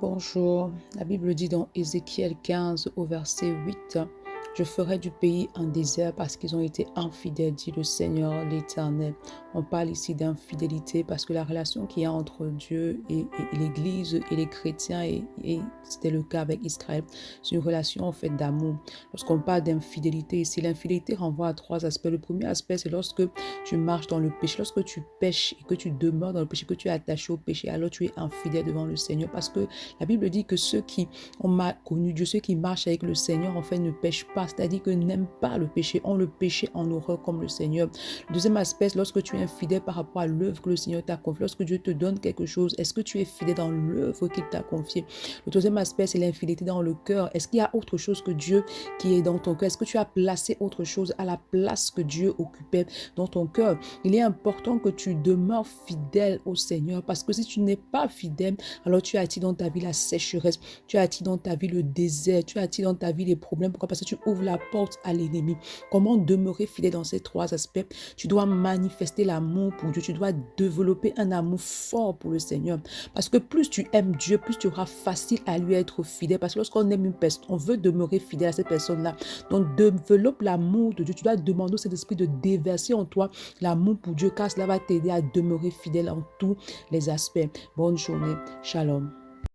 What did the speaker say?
Bonjour, la Bible dit dans Ézéchiel 15 au verset 8, « Je ferai du pays un désert parce qu'ils ont été infidèles, dit le Seigneur l'Éternel. » On parle ici d'infidélité parce que la relation qu'il y a entre Dieu et l'Église et les chrétiens, et c'était le cas avec Israël, c'est une relation en fait d'amour. Lorsqu'on parle d'infidélité ici, l'infidélité renvoie à trois aspects. Le premier aspect, c'est lorsque tu marches dans le péché, lorsque tu pêches et que tu demeures dans le péché, que tu es attaché au péché, alors tu es infidèle devant le Seigneur parce que la Bible dit que ceux qui ont mal connu Dieu, ceux qui marchent avec le Seigneur, en fait, ne pêchent pas, c'est-à-dire que n'aiment pas le péché, ont le péché en horreur comme le Seigneur. Le deuxième aspect, lorsque tu es infidèle par rapport à l'œuvre que le Seigneur t'a confiée, lorsque Dieu te donne quelque chose, est-ce que tu es fidèle dans l'œuvre qu'il t'a confiée? Le troisième aspect, c'est l'infidélité dans le cœur. Est-ce qu'il y a autre chose que Dieu qui est dans ton cœur? Est-ce que tu as placé autre chose à la place que Dieu occupait dans ton cœur? Il est important que tu demeures fidèle au Seigneur parce que si tu n'es pas fidèle, alors tu attires dans ta vie la sécheresse, tu attires dans ta vie le désert, tu attires dans ta vie les problèmes. Pourquoi? Parce que tu ouvres la porte à l'ennemi. Comment demeurer fidèle dans ces trois aspects? Tu dois manifester l'amour pour Dieu, tu dois développer un amour fort pour le Seigneur. Parce que plus tu aimes Dieu, plus tu auras facile à lui être fidèle. Parce que lorsqu'on aime une personne, on veut demeurer fidèle à cette personne-là. Donc développe l'amour de Dieu. Tu dois demander au Saint-Esprit de déverser en toi l'amour pour Dieu, car cela va t'aider à demeurer fidèle en tous les aspects. Bonne journée. Shalom.